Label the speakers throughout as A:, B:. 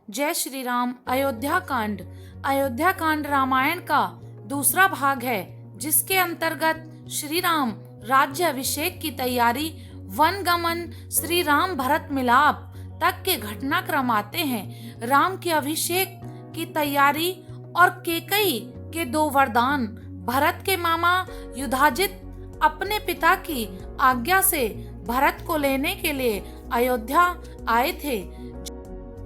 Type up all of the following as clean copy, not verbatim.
A: जय श्री राम। अयोध्या कांड। अयोध्या कांड रामायण का दूसरा भाग है, जिसके अंतर्गत श्री राम राज्य अभिषेक की तैयारी, वन गमन, श्री राम भरत मिलाप तक के घटनाक्रम आते हैं। राम के अभिषेक की तैयारी और केकई के दो वरदान। भरत के मामा युधाजित अपने पिता की आज्ञा से भरत को लेने के लिए अयोध्या आए थे।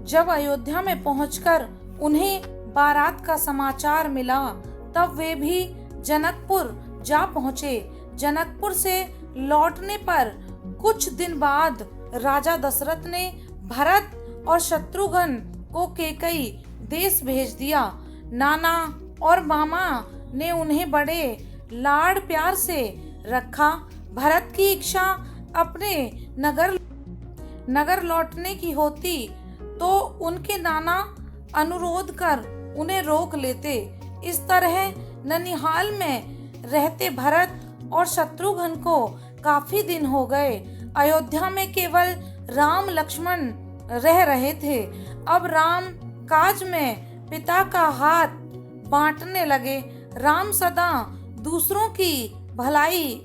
A: जब अयोध्या में पहुंचकर उन्हें बारात का समाचार मिला, तब वे भी जनकपुर जा पहुंचे। जनकपुर से लौटने पर कुछ दिन बाद राजा दशरथ ने भरत और शत्रुघ्न को केकई देश भेज दिया। नाना और मामा ने उन्हें बड़े लाड प्यार से रखा। भरत की इच्छा अपने नगर लौटने की होती तो उनके नाना अनुरोध कर उन्हें रोक लेते। इस तरह ननिहाल में रहते भरत और शत्रुघ्न को काफी दिन हो गए। अयोध्या में केवल राम लक्ष्मण रह रहे थे। अब राम काज में पिता का हाथ बांटने लगे। राम सदा दूसरों की भलाई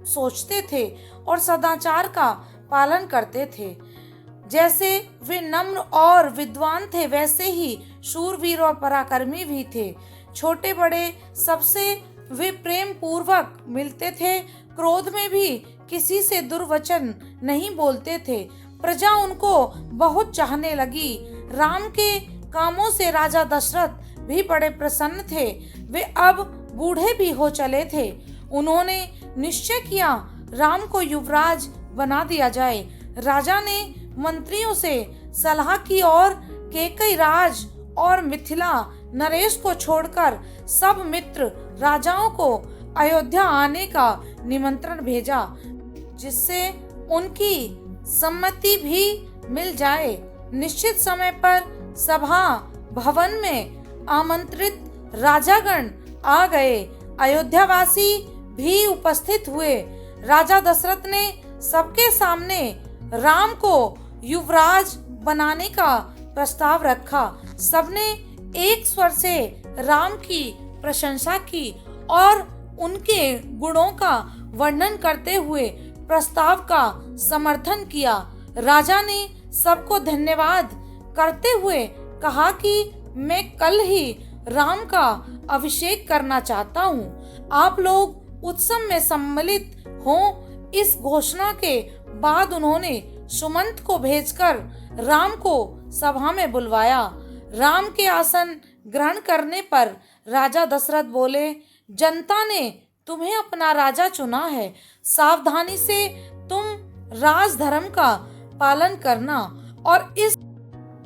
A: सोचते थे और सदाचार का पालन करते थे। जैसे वे नम्र और विद्वान थे, वैसे ही शूरवीर और पराक्रमी भी थे। छोटे बड़े सबसे वे प्रेम पूर्वक मिलते थे। क्रोध में भी किसी से दुर्वचन नहीं बोलते थे। प्रजा उनको बहुत चाहने लगी। राम के कामों से राजा दशरथ भी बड़े प्रसन्न थे। वे अब बूढ़े भी हो चले थे। उन्होंने निश्चय किया राम को युवराज बना दिया जाए। राजा ने मंत्रियों से सलाह की और केकई राज और मिथिला नरेश को छोड़कर सब मित्र राजाओं को अयोध्या आने का निमंत्रण भेजा, जिससे उनकी सम्मति भी मिल जाए। निश्चित समय पर सभा भवन में आमंत्रित राजागण आ गए। अयोध्यावासी भी उपस्थित हुए। राजा दशरथ ने सबके सामने राम को युवराज बनाने का प्रस्ताव रखा। सबने एक स्वर से राम की प्रशंसा की और उनके गुणों का वर्णन करते हुए प्रस्ताव का समर्थन किया। राजा ने सबको धन्यवाद करते हुए कहा कि मैं कल ही राम का अभिषेक करना चाहता हूँ। आप लोग उत्सव में सम्मिलित हों। इस घोषणा के बाद उन्होंने सुमंत को भेजकर राम को सभा में बुलवाया। राम के आसन ग्रहण करने पर राजा दशरथ बोले, जनता ने तुम्हें अपना राजा चुना है। सावधानी से तुम राज धर्म का पालन करना और इस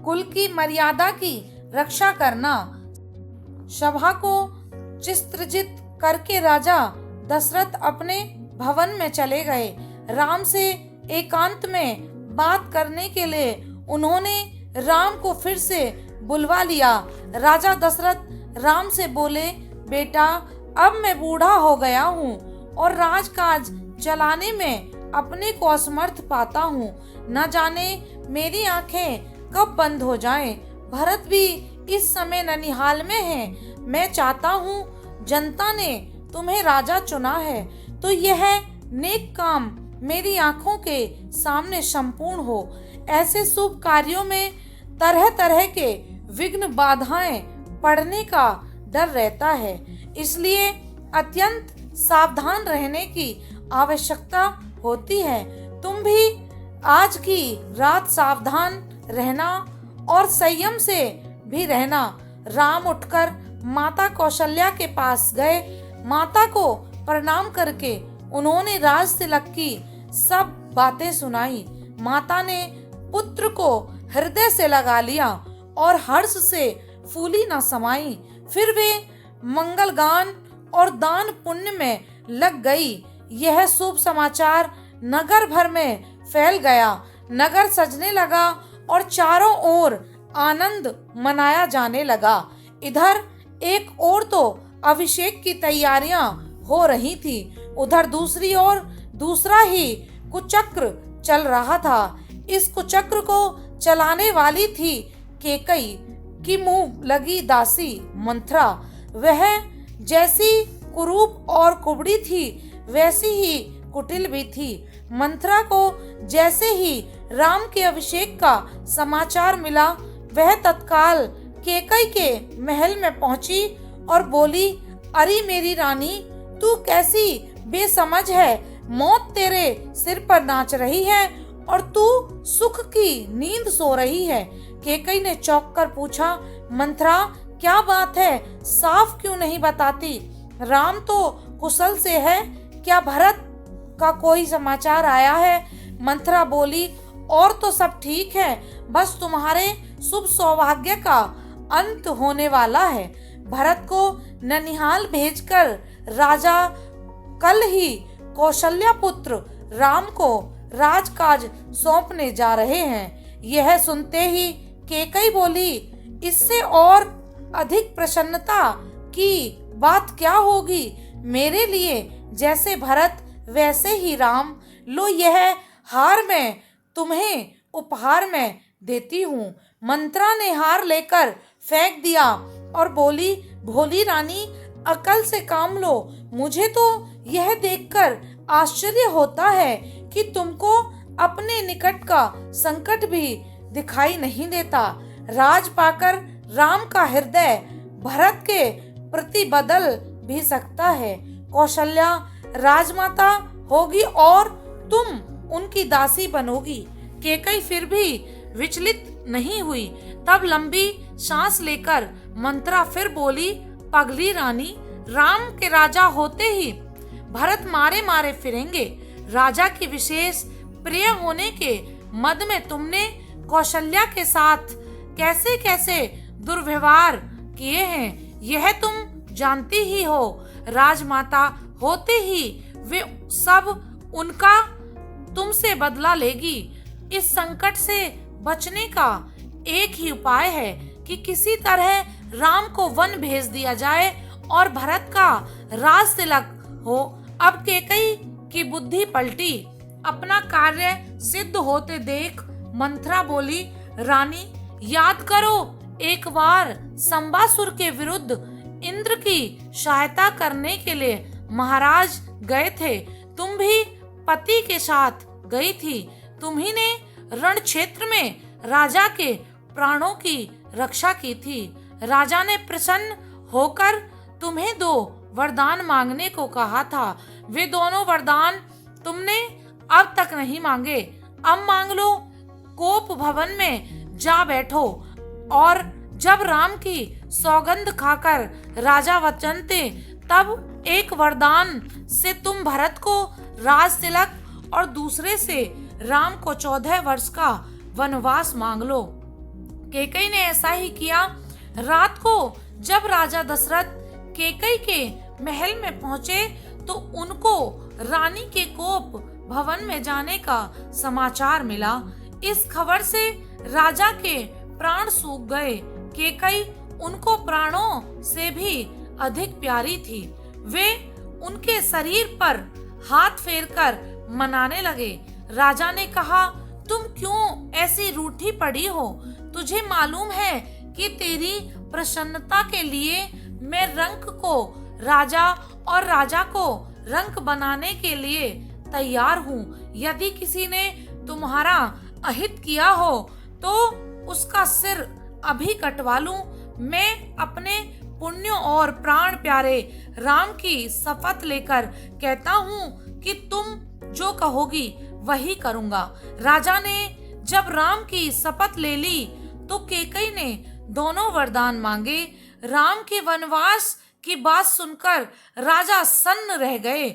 A: कुल की मर्यादा की रक्षा करना। सभा को चित्रजित करके राजा दशरथ अपने भवन में चले गए। राम से एकांत में बात करने के लिए उन्होंने राम को फिर से बुलवा लिया। राजा दशरथ राम से बोले, बेटा, अब मैं बूढ़ा हो गया हूँ और राजकाज चलाने में अपने को असमर्थ पाता हूँ। न जाने मेरी आंखें कब बंद हो जाएं। भरत भी इस समय ननिहाल में है। मैं चाहता हूँ जनता ने तुम्हें राजा चुना है तो यह नेक काम मेरी आंखों के सामने संपूर्ण हो। ऐसे शुभ कार्यों में तरह तरह के विघ्न बाधाएं पड़ने का डर रहता है, इसलिए अत्यंत सावधान रहने की आवश्यकता होती है। तुम भी आज की रात सावधान रहना और संयम से भी रहना। राम उठकर माता कौशल्या के पास गए। माता को प्रणाम करके उन्होंने राज तिलक की सब बातें सुनाई। माता ने पुत्र को हृदय से लगा लिया और हर्ष से फूली न समाई। फिर वे मंगल गान और दान पुण्य में लग गई। यह शुभ समाचार नगर भर में फैल गया। नगर सजने लगा और चारों ओर आनंद मनाया जाने लगा। इधर एक ओर तो अभिषेक की तैयारियां हो रही थी, उधर दूसरी ओर दूसरा ही कुचक्र चल रहा था। इस कुचक्र को चलाने वाली थी केकई की मुंह लगी दासी मंथरा, वह जैसी कुरूप और कुबड़ी थी वैसी ही कुटिल भी थी। मंथरा को जैसे ही राम के अभिषेक का समाचार मिला, वह तत्काल केकई के महल में पहुंची और बोली, अरे मेरी रानी, तू कैसी बेसमझ है। मौत तेरे सिर पर नाच रही है और तू सुख की नींद सो रही है। केकई ने चौंक कर पूछा, मंथरा क्या बात है, साफ क्यों नहीं बताती? राम तो कुशल से है, क्या भरत का कोई समाचार आया है? मंथरा बोली, और तो सब ठीक है, बस तुम्हारे शुभ सौभाग्य का अंत होने वाला है। भरत को ननिहाल भेजकर राजा कल ही कौशल्या पुत्र राम को राजकाज सौंपने जा रहे हैं। यह सुनते ही केकई बोली, इससे और अधिक प्रसन्नता की बात क्या होगी? मेरे लिए जैसे भरत वैसे ही राम। लो, यह हार मैं तुम्हें उपहार में देती हूँ। मंत्रा ने हार लेकर फेंक दिया और बोली, भोली रानी, अकल से काम लो। मुझे तो यह देखकर आश्चर्य होता है कि तुमको अपने निकट का संकट भी दिखाई नहीं देता। राज पाकर राम का हृदय भरत के प्रति बदल भी सकता है। कौशल्या राजमाता होगी और तुम उनकी दासी बनोगी। केकई फिर भी विचलित नहीं हुई। तब लंबी सांस लेकर मंत्रा फिर बोली, पगली रानी, राम के राजा होते ही भरत मारे मारे फिरेंगे। राजा की विशेष प्रिय होने के मद में तुमने कौशल्या के साथ कैसे कैसे दुर्व्यवहार किए हैं, यह तुम जानती ही हो। राजमाता होते ही वे सब उनका तुमसे बदला लेगी। इस संकट से बचने का एक ही उपाय है कि किसी तरह राम को वन भेज दिया जाए और भरत का राज तिलक हो। अब केकई की बुद्धि पलटी। अपना कार्य सिद्ध होते देख मंथरा बोली, रानी, याद करो, एक बार संबासुर के विरुद्ध इंद्र की सहायता करने के लिए महाराज गए थे। तुम भी पति के साथ गई थी। तुम्ही ने रण क्षेत्र में राजा के प्राणों की रक्षा की थी। राजा ने प्रसन्न होकर तुम्हें 2 वरदान मांगने को कहा था। वे दोनों वरदान तुमने अब तक नहीं मांगे। अब मांग लो। कोप भवन में जा बैठो और जब राम की सौगंध खाकर राजा वचन दे, तब एक वरदान से तुम भरत को राज तिलक और दूसरे से राम को 14 वर्ष का वनवास मांग लो। केकई ने ऐसा ही किया। रात को जब राजा दशरथ केकई के महल में पहुंचे तो उनको रानी के कोप भवन में जाने का समाचार मिला। इस खबर से राजा के प्राण सूख गए। केकई उनको प्राणों से भी अधिक प्यारी थी। वे उनके शरीर पर हाथ फेरकर मनाने लगे। राजा ने कहा, तुम क्यों ऐसी रूठी पड़ी हो? तुझे मालूम है कि तेरी प्रसन्नता के लिए मैं रंक को राजा और राजा को रंक बनाने के लिए तैयार हूँ। यदि किसी ने तुम्हारा अहित किया हो तो उसका सिर अभी कटवा लूं। मैं अपने पुण्यों और प्राण प्यारे राम की शपथ लेकर कहता हूँ कि तुम जो कहोगी वही करूँगा। राजा ने जब राम की शपथ ले ली तो केकई ने दोनों वरदान मांगे। राम के वनवास की बात सुनकर राजा सन्न रह गए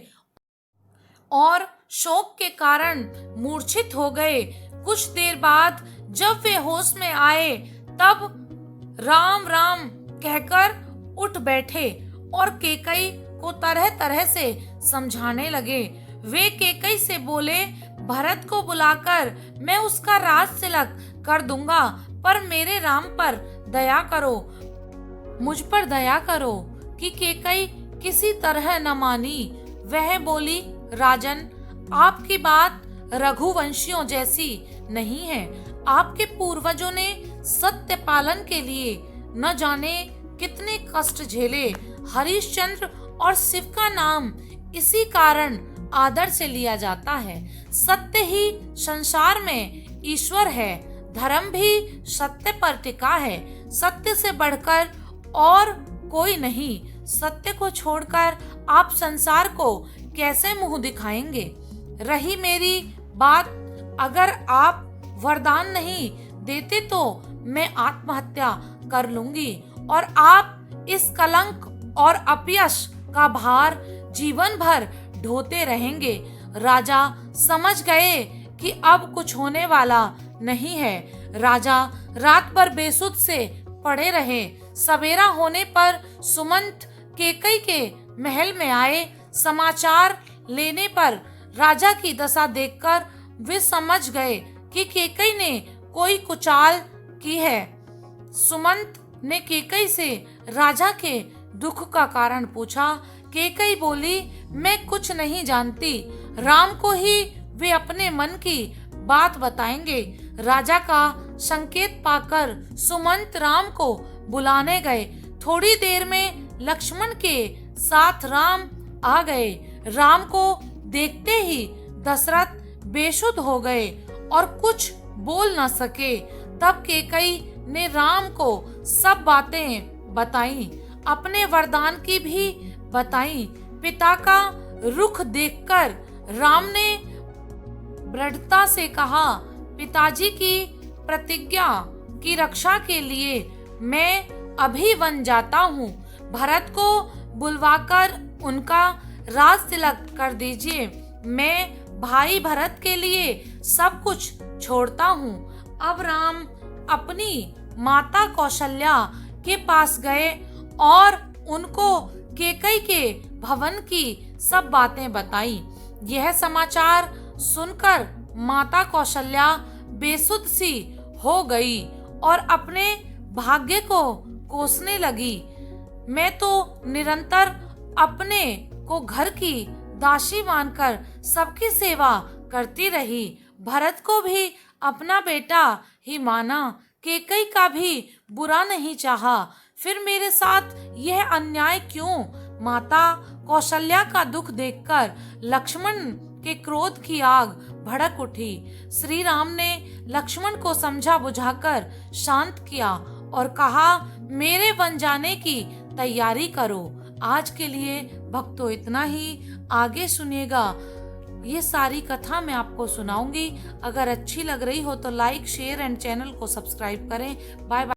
A: और शोक के कारण मूर्छित हो गए। कुछ देर बाद जब वे होश में आए तब राम राम कहकर उठ बैठे और केकई को तरह तरह से समझाने लगे। वे केकई से बोले, भरत को बुलाकर मैं उसका राज तिलक कर दूंगा, पर मेरे राम पर दया करो, मुझ पर दया करो। कि केकई किसी तरह न मानी। वह बोली, राजन, आपकी बात रघुवंशियों जैसी नहीं है। आपके पूर्वजों ने सत्य पालन के लिए न जाने कितने कष्ट झेले। हरिश्चंद्र और शिव का नाम इसी कारण आदर से लिया जाता है। सत्य ही संसार में ईश्वर है। धर्म भी सत्य पर टिका है। सत्य से बढ़कर और कोई नहीं। सत्य को छोड़कर आप संसार को कैसे मुंह दिखाएंगे। रही मेरी बात, अगर आप वरदान नहीं देते तो मैं आत्महत्या कर लूंगी और आप इस कलंक और अपयश का भार जीवन भर ढोते रहेंगे। राजा समझ गए कि अब कुछ होने वाला नहीं है। राजा रात भर बेसुध से पड़े रहे। सवेरा होने पर सुमंत केकई के महल में आए। समाचार लेने पर राजा की दशा देखकर वे समझ गए कि केकई ने कोई कुचाल की है। सुमंत ने केकई से राजा के दुख का कारण पूछा। केकई बोली, मैं कुछ नहीं जानती। राम को ही वे अपने मन की बात बताएंगे। राजा का संकेत पाकर सुमंत राम को बुलाने गए। थोड़ी देर में लक्ष्मण के साथ राम आ गए। राम को देखते ही दशरथ बेसुध हो गए और कुछ बोल न सके। तब केकई ने राम को सब बातें बताई, अपने वरदान की भी बताई। पिता का रुख देखकर राम ने दृढ़ता से कहा, पिताजी की प्रतिज्ञा की रक्षा के लिए मैं अभी वन जाता हूँ। भरत को बुलवाकर उनका राज तिलक कर दीजिए। मैं भाई भरत के लिए सब कुछ छोड़ता हूँ। अब राम अपनी माता कौशल्या के पास गए और उनको केकई के भवन की सब बातें बताई। यह समाचार सुनकर माता कौशल्या बेसुध सी हो गई और अपने भाग्य को कोसने लगी। मैं तो निरंतर अपने को घर की दासी मानकर सबकी सेवा करती रही। भरत को भी अपना बेटा ही माना। केकई का भी बुरा नहीं चाहा। फिर मेरे साथ यह अन्याय क्यों? माता कौशल्या का दुख देखकर लक्ष्मण के क्रोध की आग भड़क उठी। श्री राम ने लक्ष्मण को समझा बुझाकर शांत किया और कहा, मेरे वन जाने की तैयारी करो। आज के लिए भक्तों इतना ही। आगे सुनिएगा। ये सारी कथा मैं आपको सुनाऊंगी। अगर अच्छी लग रही हो तो लाइक, शेयर एंड चैनल को सब्सक्राइब करें। Bye bye.